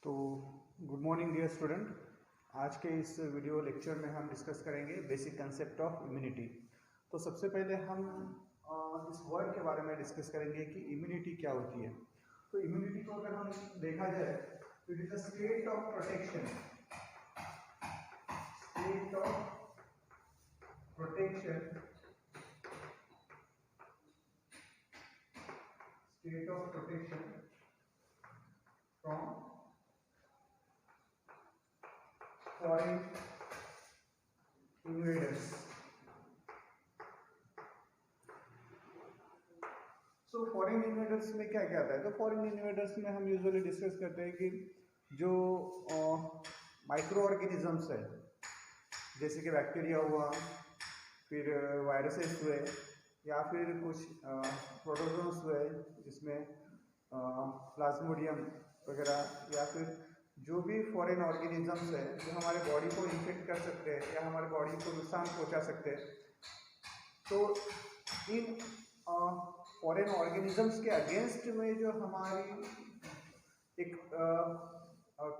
तो good morning dear student. आज के इस वीडियो लेक्चर में हम डिस्कस करेंगे बेसिक कंसेप्ट ऑफ इम्यूनिटी। तो सबसे पहले हम इस वर्ड के बारे में डिस्कस करेंगे कि इम्यूनिटी क्या होती है। तो इम्यूनिटी को अगर हम देखा जाए तो it is the state of protection, state of protection, state of protection from foreign invaders. So foreign invaders में क्या क्या आता है? तो फॉरेन इन्वेडर्स में हम यूजुअली डिस्कस करते हैं कि जो माइक्रो ऑर्गेनिजम्स है, जैसे कि बैक्टीरिया हुआ, फिर वायरसेस हुए, या फिर कुछ प्रोटोजोन्स हुए जिसमें प्लाज्मोडियम वगैरह, या फिर जो भी फॉरेन ऑर्गेनिजम्स है जो हमारे बॉडी को इन्फेक्ट कर सकते हैं या हमारे बॉडी को नुकसान पहुंचा सकते हैं, तो इन फॉरेन ऑर्गेनिजम्स के अगेंस्ट में जो हमारी एक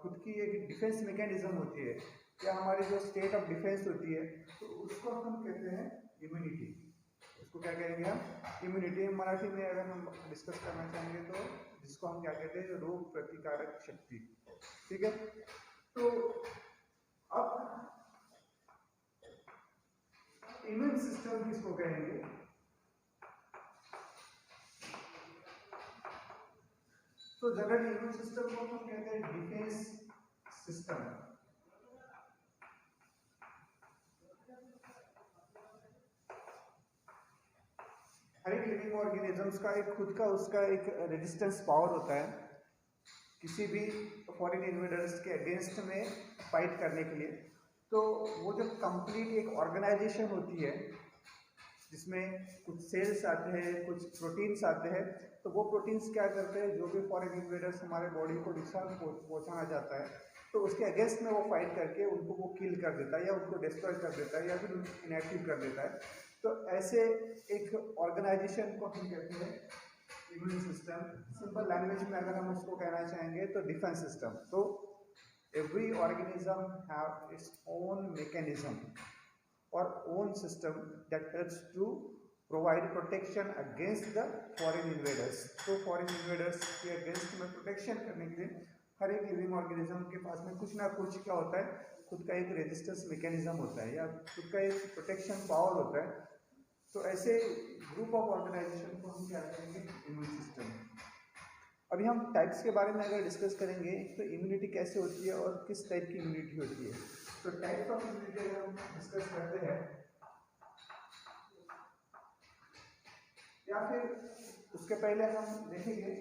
खुद की एक डिफेंस मैकेनिज्म होती है या हमारी जो स्टेट ऑफ डिफेंस होती है, तो उसको हम कहते हैं इम्यूनिटी। उसको क्या कहेंगे हम? इम्यूनिटी। मराठी में अगर हम डिस्कस करना चाहेंगे तो जिसको हम क्या कहते हैं? रोग प्रतिकारक शक्ति। ठीक है। तो अब इम्यून सिस्टम किसको कहेंगे? तो जनरली इम्यून सिस्टम को हम कहते हैं डिफेंस सिस्टम। हर एक लिविंग ऑर्गेनिजम्स का एक खुद का उसका एक रेजिस्टेंस पावर होता है किसी भी फॉरेन इन्वेडर्स के अगेंस्ट में फाइट करने के लिए। तो वो जो कंप्लीट एक ऑर्गेनाइजेशन होती है जिसमें कुछ सेल्स आते हैं, कुछ प्रोटीन्स आते हैं, तो वो प्रोटीन्स क्या करते हैं? जो भी फॉरेन इन्वेडर्स हमारे बॉडी को नुकसान पहुंचाना चाहता है, तो उसके अगेंस्ट में वो फाइट करके उनको वो किल कर देता है या उनको डिस्ट्रॉय कर देता है या फिर उनको इनएक्टिव कर देता है। तो ऐसे एक ऑर्गेनाइजेशन को हम कहते हैं इम्यून सिस्टम। सिंपल लैंग्वेज में अगर हम उसको कहना चाहेंगे तो डिफेंस सिस्टम। तो every organism have its own mechanism और own system that helps to provide protection against the foreign invaders. तो फॉरेन इन्वेडर्स के अगेंस्ट में प्रोटेक्शन करने के लिए हर एक लिविंग ऑर्गेनिज्म के पास में कुछ ना कुछ क्या होता है? खुद का एक रेजिस्टेंस मैकेनिज्म होता है या खुद का एक प्रोटेक्शन पावर होता है। तो ऐसे ग्रुप ऑफ ऑर्गेनाइजेशन को हम क्या कहेंगे? Immune system. अभी हम टाइप्स के बारे में अगर डिस्कस करेंगे तो इम्यूनिटी कैसे होती है और किस टाइप की इम्यूनिटी होती है। तो टाइप्स ऑफ इम्यूनिटी अगर हम डिस्कस करते हैं या फिर उसके पहले हम देखेंगे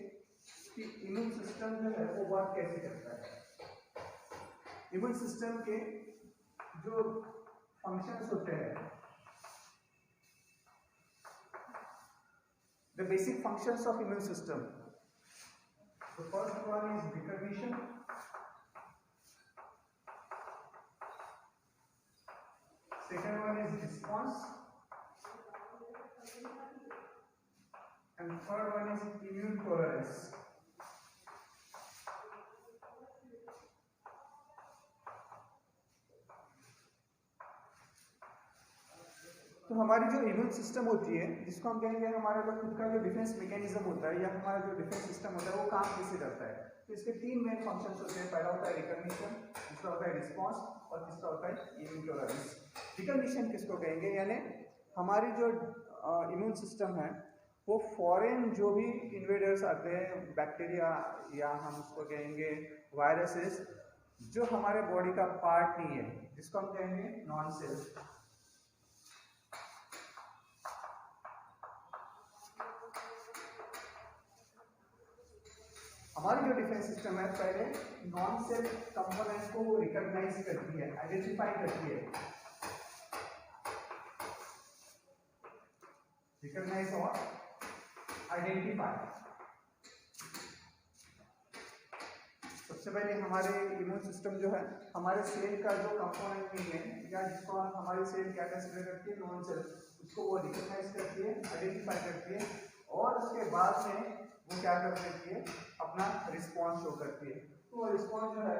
कि इम्यून सिस्टम जो है वो वर्क कैसे करता है। इम्यून सिस्टम के जो फंक्शंस होते हैं, the basic functions of immune system. The first one is recognition, second one is response, and third one is immune tolerance. तो हमारी जो इम्यून सिस्टम होती है, जिसको हम कहेंगे हमारा जो खुद का जो डिफेंस मैकेनिज्म होता है या हमारा जो डिफेंस सिस्टम होता है, वो काम कैसे करता है। तो इसके तीन मेन फंक्शंस होते हैं। पहला होता है रिकॉग्निशन, दूसरा होता है रिस्पांस और तीसरा होता है इम्यून टॉलरेंस। रिकॉग्निशन किसको कहेंगे? यानी हमारी जो इम्यून सिस्टम है वो फॉरेन जो भी इन्वेडर्स आते हैं, बैक्टीरिया या हम उसको कहेंगे वायरसेस, जो हमारे बॉडी का पार्ट नहीं है, जिसको हम कहेंगे नॉन सेल्स। हमारी जो डिफेंस सिस्टम है पहले नॉन सेल कंपोनेंट को रिकॉग्नाइज करती है, आइडेंटिफाई करती है। रिकॉग्नाइज और आइडेंटिफाई। सबसे पहले हमारे इम्यून सिस्टम जो है हमारे सेल का जो कंपोनेंट नहीं है या जिसको हमारी सेल क्या कंसीडर करती है? नॉन सेल, उसको वो रिकॉग्नाइज करती है, आइडेंटिफाई करती है और उसके बाद में वो क्या कर देती है? अपना रिस्पॉन्स शो करती है। तो रिस्पॉन्स जो है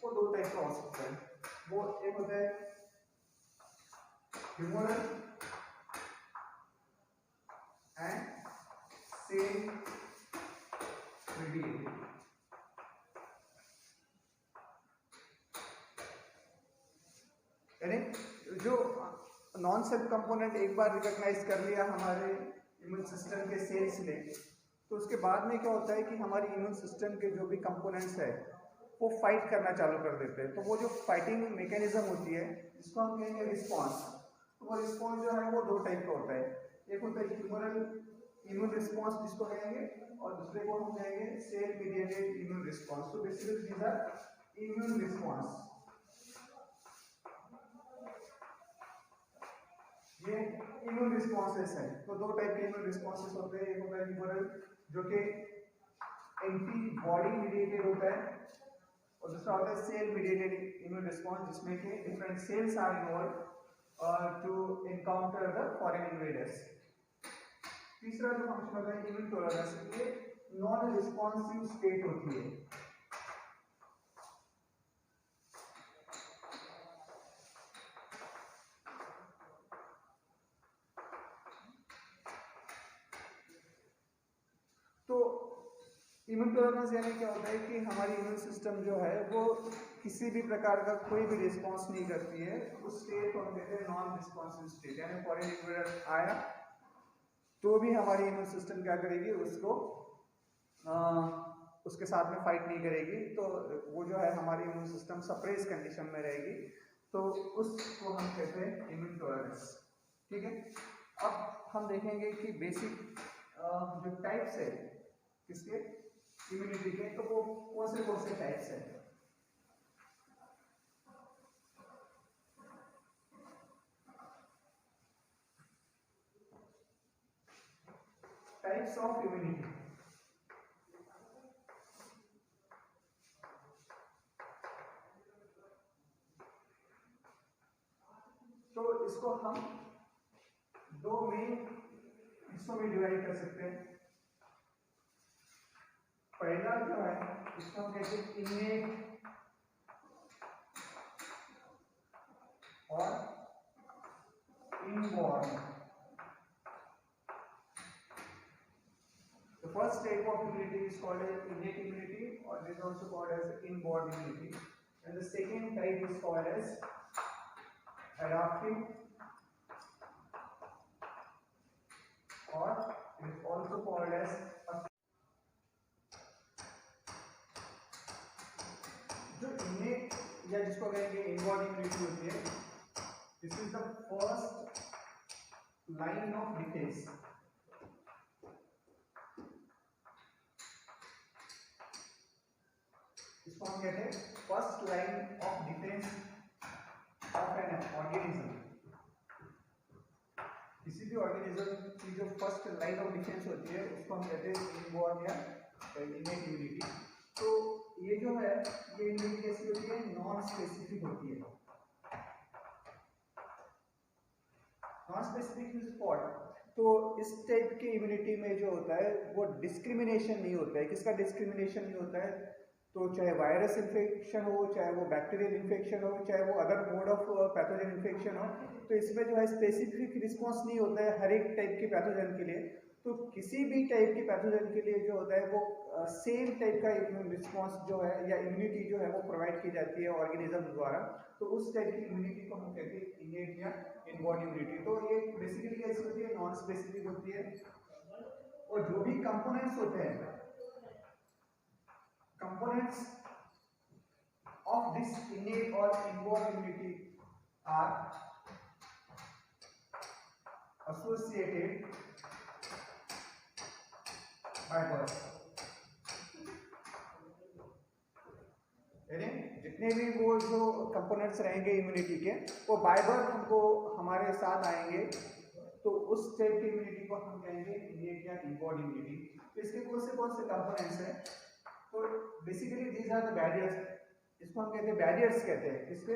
वो दो टाइप का हो सकता है। वो एक होता है ह्यूमरल एंड सेल मीडिएटेड। यानी जो नॉन सेल कंपोनेंट एक बार रिकॉग्नाइज कर लिया हमारे इम्यून सिस्टम के सेल्स ने, तो उसके बाद में क्या होता है कि हमारी इम्यून सिस्टम के जो भी कंपोनेंट्स है वो फाइट करना चालू कर देते हैं। तो वो जो फाइटिंग मैकेनिज्म होती है जिसको हम कहेंगे रिस्पॉन्स, तो वो रिस्पॉन्स जो है वो दो टाइप का होता है। एक होता है ह्यूमरल इम्यून रिस्पॉन्स जिसको कहेंगे, और दूसरे को हम कहेंगे सेल मीडिएटेड इम्यून रिस्पॉन्स। तो basically these are immune response. ये इम्यून रिस्पॉन्सेस हैं। तो दो टाइप के इम्यून रिस्पॉन्सेस होते हैं। एक होता है ह्यूमरल जो कि एंटीबॉडी मीडिएटेड होता है, और दूसरा होता है सेल मीडिएटेड इम्यून रिस्पॉन्स जिसमें कि different cells are involved to encounter the foreign invaders. तीसरा जो फंक्शन होता है इम्यून टॉलरेंस, ये नॉन रिस्पॉन्सिव स्टेट होती है। तो इम्यून टॉलरेंस यानी क्या होता है कि हमारी इम्यून सिस्टम जो है वो किसी भी प्रकार का कोई भी रिस्पॉन्स नहीं करती है। उस स्टेट को हम कहते हैं नॉन रिस्पॉन्सिव स्टेट। यानी फॉरेन इन्वेडर आया तो भी हमारी इम्यून सिस्टम क्या करेगी, उसको उसके साथ में फाइट नहीं करेगी। तो वो जो है हमारी इम्यून सिस्टम सप्रेस कंडीशन में रहेगी। तो उसको हम कहते हैं इम्यून टॉलरेंस। ठीक है, अब हम देखेंगे कि बेसिक जो टाइप्स है किसके इम्यूनिटी के, तो वो कौन से टाइप्स है। Types of immunity. तो इसको हम दो मेन हिस्सों में डिवाइड कर सकते हैं। पहला जो है इसको हम कहते हैं इनेट और inborn. The first type of immunity is called as innate immunity, or it is also called as inborn immunity. And the second type is called as adaptive, or it is also called as जो innate या जिसको कहेंगे inborn immunity होती है, this is the first line of defense. इसको हम कहते हैं first line of defence of an organism. किसी भी ऑर्गेनिज्म की जो फर्स्ट लाइन ऑफ डिफेंस होती है उसको हम कहते हैं इनबॉर्न या इनेट इम्यूनिटी। तो ये जो है ये इम्यूनिटी कैसी होती है, नॉन स्पेसिफिक होती है। नॉन स्पेसिफिक मींस व्हाट, तो इस टाइप की इम्यूनिटी में जो होता है वो डिस्क्रिमिनेशन नहीं होता है। किसका डिस्क्रिमिनेशन नहीं होता है, तो चाहे वायरस इन्फेक्शन हो, चाहे वो बैक्टीरियल इन्फेक्शन हो, चाहे वो other mode of pathogen infection हो, तो इसमें जो है स्पेसिफिक रिस्पॉन्स नहीं होता है हर एक टाइप के पैथोजन के लिए। तो किसी भी टाइप के पैथोजन के लिए जो होता है वो सेम टाइप का इम्यून रिस्पॉन्स जो है या इम्यूनिटी जो है वो प्रोवाइड की जाती है ऑर्गेनिज्म द्वारा। तो उस टाइप की इम्यूनिटी को हम कहते हैं इनेट या इनबॉर्न इम्यूनिटी। तो ये बेसिकली कैसी होती है, नॉन स्पेसिफिक होती है। और जो भी कंपोनेंट्स होते हैं, components of this innate or inborn immunity are associated by birth। यानी जितने भी वो जो कंपोनेंट्स रहेंगे इम्यूनिटी के वो बाय बर्थ हमको हमारे साथ आएंगे। तो उस टाइप की इम्यूनिटी को हम कहेंगे इनेट या इनबॉर्न इम्यूनिटी। तो इसके कौन से कंपोनेंट्स हैं, तो basically these are the barriers. इसको हम कहते हैं बैरियर्स कहते हैं। इसके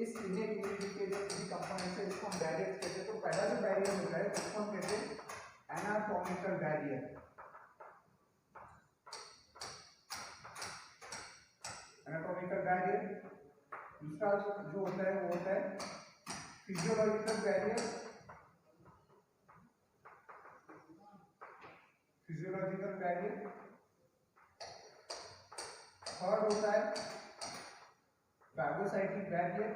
इस इनेट इम्यूनिटी के जो भी कंपोनेंट्स है इसको हम बैरियर्स कहते हैं। तो पहला जो बैरियर होता है उसको हम कहते हैं एनाटॉमिकल बैरियर। बैरियर, दूसरा जो होता है वो होता है physiological barrier, physiological barrier. Third होता है फैगोसाइटिक बैरियर,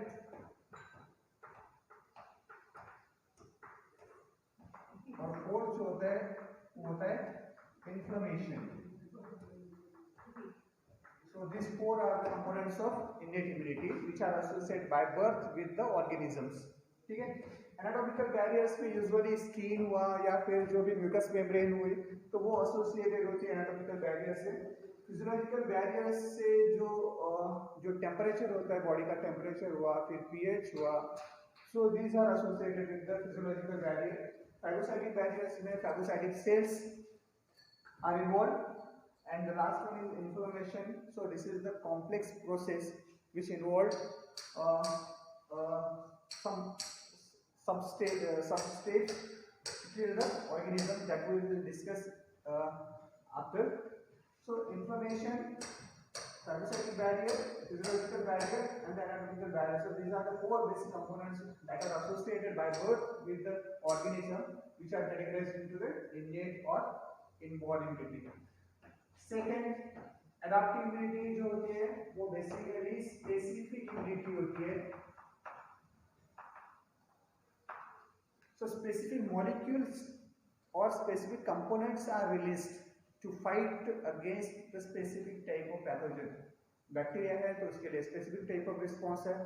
और फोर्थ जो होता है वो होता है inflammation. So these four are the components of innate immunity which are associated by birth with the organisms. ठीक है, एनाटॉमिकल बैरियर्स में यूजुअली स्किन हुआ या फिर जो भी म्यूकस मेम्ब्रेन हुई तो वो एसोसिएटेड होती है एनाटॉमिकल बैरियर से। फिजियोलॉजिकल बैरियर्स से जो टेम्परेचर होता है, बॉडी का टेम्परेचर हुआ, फिर पीएच हुआ, so these are associated with the physiological barrier. Phagocytic barriers में phagocytic cells are involve, and the last one is inflammation. So this is the complex process which involved some stage till the organism that we will discuss after. So inflammation, phagocytic barrier, physiological barrier, and the anatomical barrier. So these are the four basic components that are associated by birth with the organism, which are categorized into the innate or inborn immunity. Second, adaptive immunity जो होती है वो basically specific immunity होती है। So specific molecules और specific components are released to fight against the specific type of pathogen. Bacteria है तो उसके लिए स्पेसिफिक टाइप ऑफ रिस्पॉन्स है,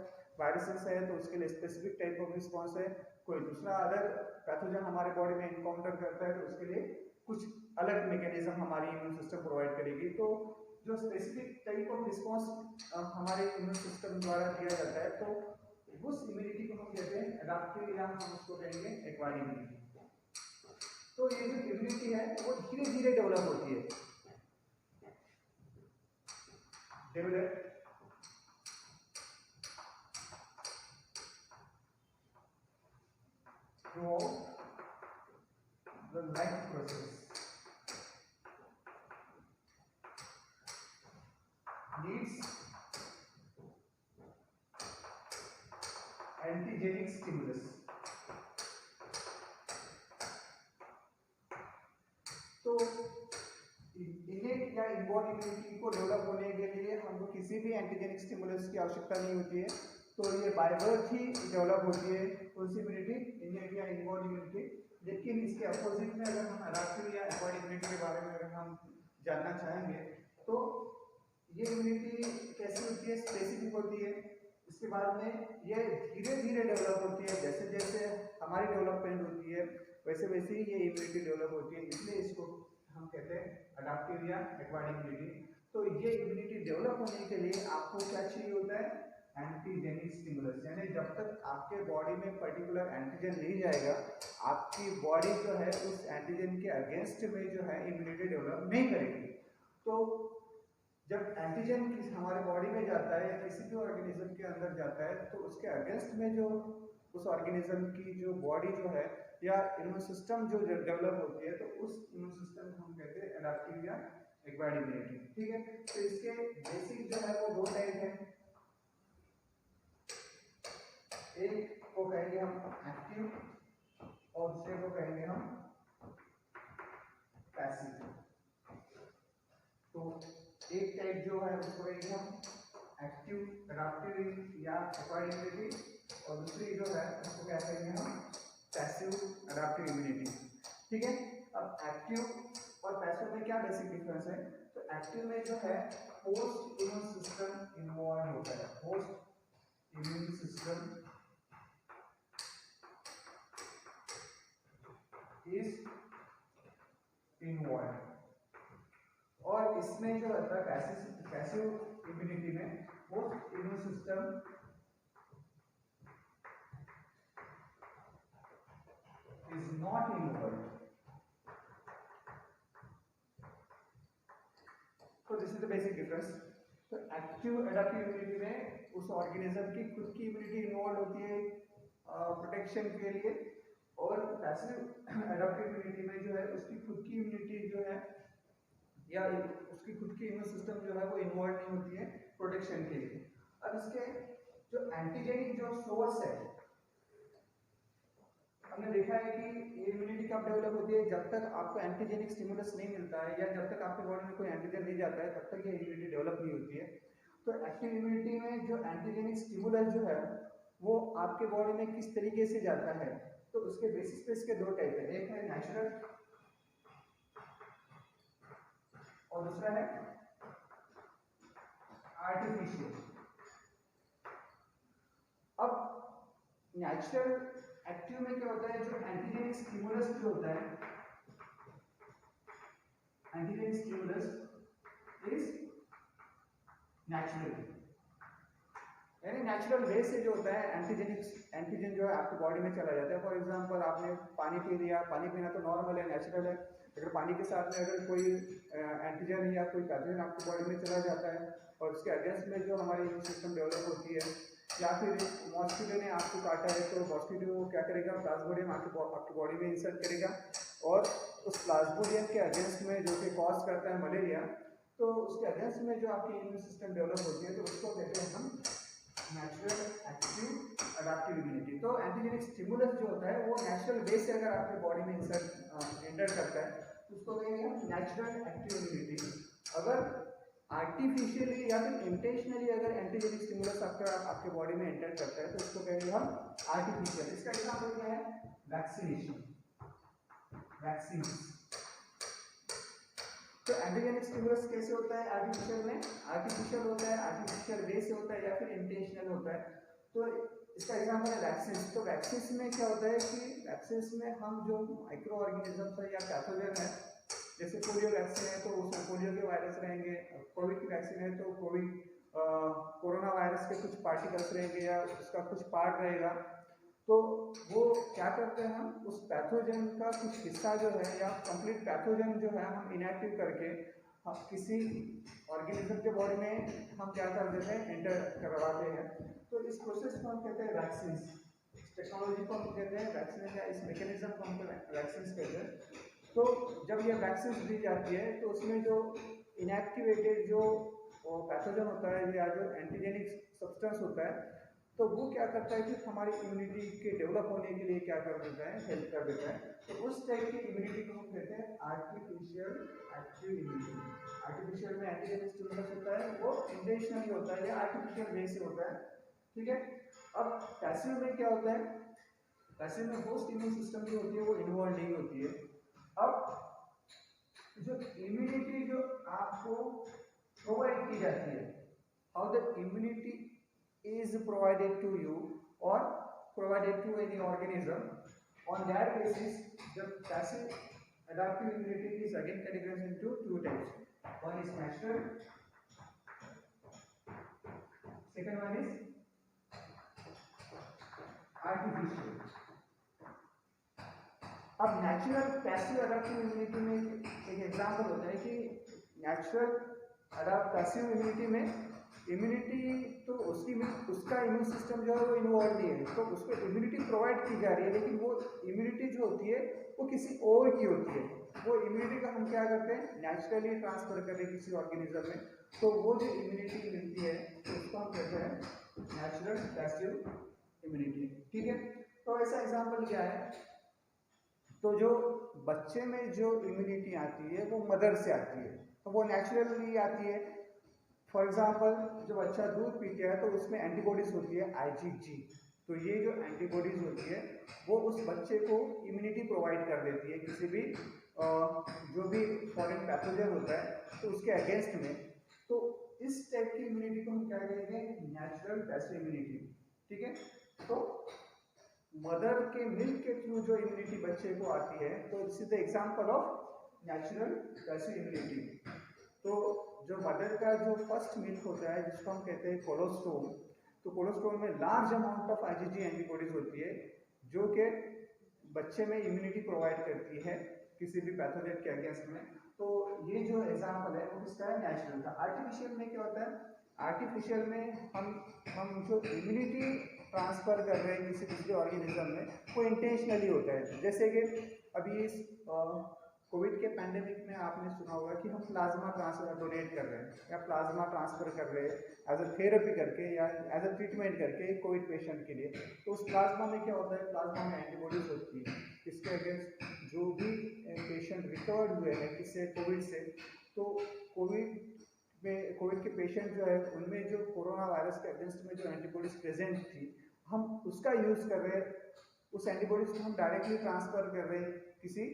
वायरसेस है तो उसके लिए स्पेसिफिक टाइप ऑफ रिस्पॉन्स है, कोई दूसरा अदर पैथोजन हमारे बॉडी में इनकाउंटर करता है तो उसके लिए कुछ अलग मैकेनिज्म हमारी इम्यून सिस्टम प्रोवाइड करेगी। तो जो स्पेसिफिक टाइप ऑफ रिस्पॉन्स हमारे इम्यून सिस्टम द्वारा दिया जाता है तो उस इम्यूनिटी को हम कहते हैं एडाप्टिव या हम उसको कहेंगे एक्वायर्ड इम्यूनिटी। तो ये जो इम्यूनिटी है वो धीरे धीरे डेवलप होती है, develop throughout the life process. Needs antigenic stimulus. तो इनेट या इनबॉर्न इम्यूनिटी को डेवलप होने के लिए हमको किसी भी एंटीजेनिक स्टिमुलस की आवश्यकता नहीं होती है, तो ये बाय बर्थ ही डेवलप होती है कौन सी इम्यूनिटी, इनेट या इनबॉर्न इम्यूनिटी। लेकिन इसके अपोजिट में अगर हम एडाप्टिव या एक्वायर्ड इम्यूनिटी के बारे में अगर हम जानना चाहेंगे तो ये इम्यूनिटी कैसी होती है, स्पेसिफिक होती है। इसके बाद में ये धीरे धीरे डेवलप होती है, जैसे जैसे हमारी डेवलपमेंट होती है वैसे वैसे ही ये इम्यूनिटी डेवलप होती है, इसलिए इसको हम कहते हैं अडाप्टिव या एक्वायर्ड इम्यूनिटी। तो ये इम्यूनिटी डेवलप होने के लिए आपको क्या चाहिए होता है, एंटीजेनिक स्टिमुलस, यानी जब तक आपके बॉडी में पर्टिकुलर एंटीजन नहीं जाएगा आपकी बॉडी जो है उस एंटीजन के अगेंस्ट में जो है इम्यूनिटी डेवलप नहीं करेगी। तो जब एंटीजन हमारे बॉडी में जाता है या किसी भी ऑर्गेनिज्म के अंदर जाता है तो उसके अगेंस्ट में जो उस ऑर्गेनिज्म की जो बॉडी जो है या इम्यून सिस्टम जो डेवलप होती है तो उस इम्यून सिस्टम को हम कहते हैं एडाप्टिव या एक्वायर्ड इम्यूनिटी। ठीक है, तो इसके बेसिक जो है वो दो टाइप है, एक को कहेंगे हम एक्टिव और दूसरे को कहेंगे हम पैसिव। तो एक टाइप जो है उसको कहेंगे हम एक्टिव एडाप्टिव या एक्वायर्ड इम्यूनिटी और दूसरी जो है उसको क्या कहेंगे हम पैसिव एडाप्टिव इम्यूनिटी। ठीक है, अब एक्टिव और पैसिव में क्या बेसिक डिफरेंस है, तो एक्टिव में जो है होस्ट इम्यून सिस्टम इन्वॉल्व होता है, host immune system is involve, और इसमें जो रहता है पैसिव इम्यूनिटी में host immune system is not involved. So this is the basic difference. तो एक्टिव एडाप्टिव इम्यूनिटी में उस ऑर्गेनिज्म की खुद की इम्यूनिटी इन्वॉल्व होती है प्रोटेक्शन के लिए, और पैसिव एडाप्टिव इम्यूनिटी में जो है उसकी खुद की इम्यूनिटी जो है या उसकी खुद की इम्यून सिस्टम जो है वो इन्वॉल्व नहीं होती है प्रोटेक्शन के लिए। अब इसके जो एंटीजेनिक जो सोर्स है, हमने देखा है कि इम्यूनिटी कब डेवलप होती है, जब तक आपको एंटीजेनिक स्टिमुलस नहीं मिलता है या जब तक आपके बॉडी में कोई एंटीजन नहीं जाता है तब तक ये इम्यूनिटी डेवलप नहीं होती है। तो एक्टिव इम्यूनिटी में जो एंटीजेनिक स्टिमुलस जो है वो आपके बॉडी में किस तरीके से जाता है, तो उसके बेसिस पे इसके दो टाइप है, एक है नेचुरल और दूसरा है आर्टिफिशियल। अब नेचुरल एक्टिव में क्या होता है, जो एंटीजेनिक स्टिमुलस जो होता है, एंटीजेनिक स्टिमुलस इज नेचुरल, यानी नेचुरल वे से जो होता है एंटीजन जो है आपकी बॉडी में चला जाता है। फॉर एग्जांपल आपने पानी पी लिया, पानी पीना तो नॉर्मल है, नेचुरल है, अगर पानी के साथ में अगर कोई एंटीजन या कोई पैथोजन आपकी बॉडी में चला जाता है और उसके अगेंस्ट में जो हमारी इम्यून सिस्टम डेवलप होती है, या फिर मॉस्किटो ने आपको काटा है तो मॉस्किटो क्या करेगा, प्लाज्मोडियम आपकी बॉडी में इंसर्ट करेगा और उस प्लाज्मोडियम के अगेंस्ट में जो कि कॉज करता है मलेरिया, तो उसके अगेंस्ट में जो आपकी इम्यून सिस्टम डेवलप होती है तो उसको कहते हैं हम नेचुरल एक्टिव अडैप्टिव इम्यूनिटी। तो एंटीजेनिक स्टिमुलस जो होता है वो नेचुरल वे से अगर आपके बॉडी में एंटर करता है तो उसको कहेंगे हम नेचुरल एक्टिव इम्यूनिटी। अगर आर्टिफिशियली या फिर इंटेंशनली अगर एंटीजेनिक स्टिमुलस आपके बॉडी में एंटर करता है तो उसको कहेंगे हम आर्टिफिशियल। इसका एग्जांपल क्या है, वैक्सीनेशन, वैक्सीन। तो एंटीजेनिक स्टिमुलस कैसे होता है आर्टिफिशियल में, आर्टिफिशियल होता है, आर्टिफिशियल वे से होता है या फिर इंटेंशनल होता है। तो इसका एग्जांपल है वैक्सीन। तो वैक्सीन में क्या होता है कि वैक्सीन में हम जो माइक्रो ऑर्गेनिजम्स है या पैथोजन है, जैसे पोलियो वैक्सीन है तो उसमें पोलियो के वायरस रहेंगे, कोविड की वैक्सीन है तो कोरोना वायरस के कुछ पार्टिकल्स रहेंगे या उसका कुछ पार्ट रहेगा। तो वो क्या करते हैं, हम उस पैथोजन का कुछ हिस्सा जो है या कंप्लीट पैथोजन जो है हम इनएक्टिव करके हम किसी ऑर्गेनिज्म के बॉडी में हम क्या कर देते हैं, एंटर करवाते हैं। तो इस प्रोसेस को हम कहते हैं वैक्सीन। इस टेक्नोलॉजी को हम कहते हैं वैक्सीन या इस मैकेनिज्म को हम वैक्सीन कहते हैं। तो जब ये वैक्सीन दी जाती है तो उसमें जो इनएक्टिवेटेड जो पैथोजन होता है या जो एंटीजेनिक सब्सटेंस होता है तो वो क्या करता है कि हमारी इम्यूनिटी के डेवलप होने के लिए क्या कर देता है, हेल्प कर देता है। तो उस टाइप की इम्यूनिटी को हम कहते हैं आर्टिफिशियल एक्टिव इम्यूनिटी। आर्टिफिशियल में एंटीजेनिक स्टिमुलस होता है वो इंटेंशनली होता है या आर्टिफिशियल वे से होता है, ठीक है। अब पैसिव में क्या होता है, पैसिव में होस्ट इम्यून सिस्टम जो होती है वो इन्वॉल्व नहीं होती है। अब जो इम्यूनिटी जो आपको प्रोवाइड की जाती है, how the immunity is provided to you or provided to any organism, on that basis the passive adaptive immunity is again categorized into two types. One is natural, second one is artificial. अब natural passive adaptive immunity में एक example होता है कि natural adapt passive immunity में immunity तो उसका immune system जो है वो इन्वॉल्व नहीं है, तो उसको इम्यूनिटी प्रोवाइड की जा रही है, लेकिन वो इम्यूनिटी जो होती है वो किसी और की होती है। वो इम्यूनिटी का हम क्या करते हैं, नेचुरली ट्रांसफर करते हैं किसी ऑर्गेनिज्म में, तो वो जो इम्यूनिटी मिलती है तो उसको हम कहते हैं नेचुरल पैसिव इम्यूनिटी, ठीक है। तो ऐसा एग्जाम्पल क्या है, तो जो बच्चे में जो इम्यूनिटी आती है वो मदर से आती है, तो वो नेचुरली आती है। फॉर एग्जाम्पल जो बच्चा दूध पीता है तो उसमें एंटीबॉडीज होती है IgG, तो ये जो एंटीबॉडीज होती है वो उस बच्चे को इम्यूनिटी प्रोवाइड कर देती है किसी भी जो भी फॉरेन पैथोजन होता है तो उसके अगेंस्ट में। तो इस टाइप की इम्यूनिटी को हम क्या कहते हैं, नेचुरल पैसिव इम्यूनिटी, ठीक है। तो मदर के मिल्क के थ्रू जो इम्यूनिटी बच्चे को आती है तो this is the example of natural passive immunity. तो जो मदर का जो फर्स्ट मिल्क होता है जिसको हम कहते हैं कोलोस्ट्रोम, तो कोलोस्ट्रोम में large amount of IgG antibodies होती है जो कि बच्चे में इम्यूनिटी प्रोवाइड करती है किसी भी पैथोजन के अगेंस्ट में। तो ये जो एग्जांपल है वो किसका है, नेचुरल का। आर्टिफिशियल में क्या होता है, आर्टिफिशियल में हम जो इम्यूनिटी ट्रांसफर कर रहे हैं किसी दूसरे ऑर्गेनिज्म में वो इंटेंशनली होता है। जैसे कि अभी कोविड के पैंडेमिक में आपने सुना होगा कि हम प्लाज्मा ट्रांसफर डोनेट कर रहे हैं या प्लाज्मा ट्रांसफर कर रहे हैं एज अ थेरेपी करके या एज अ ट्रीटमेंट करके कोविड पेशेंट के लिए। तो उस प्लाज्मा में क्या होता है, प्लाज्मा में एंटीबॉडीज होती है इसके अगेंस्ट जो भी पेशेंट रिकवर्ड हुए हैं किससे, कोविड से। तो कोविड के पेशेंट जो है उनमें जो कोरोना वायरस के अगेंस्ट में जो एंटीबॉडीज प्रेजेंट थी, हम उसका यूज़ कर रहे हैं। उस एंटीबॉडीज को हम डायरेक्टली ट्रांसफर कर रहे हैं किसी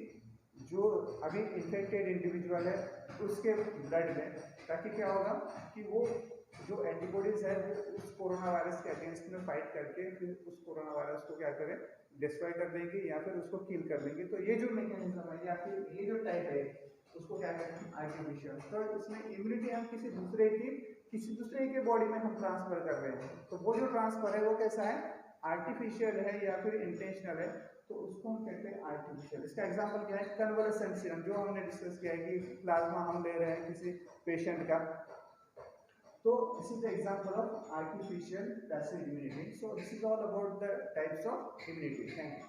जो अभी इन्फेक्टेड इंडिविजुअल है उसके ब्लड में, ताकि क्या होगा कि वो जो एंटीबॉडीज है वो उस कोरोना वायरस के अगेंस्ट में फाइट करके फिर उस कोरोना वायरस को क्या करें, डिस्ट्रॉय कर देंगे या फिर उसको किल कर देंगे। तो ये जो मैकेनिज्म है या फिर ये जो टाइप है उसको क्या कहते हैं, आर्टिफिशियल। तो इसमें इम्यूनिटी हम किसी दूसरे के बॉडी में हम ट्रांसफर कर रहे हैं। तो वो जो ट्रांसफर है वो कैसा है, आर्टिफिशियल है या फिर इंटेंशनल है, तो उसको हम कहते हैं आर्टिफिशियल। इसका एग्जांपल क्या है, कन्वलेसेंट सीरम जो हमने डिस्कस किया है कि प्लाज्मा हम ले रहे हैं किसी पेशेंट का, तो this is the example of artificial passive immunity. So this is all about the types of immunity. Thank you.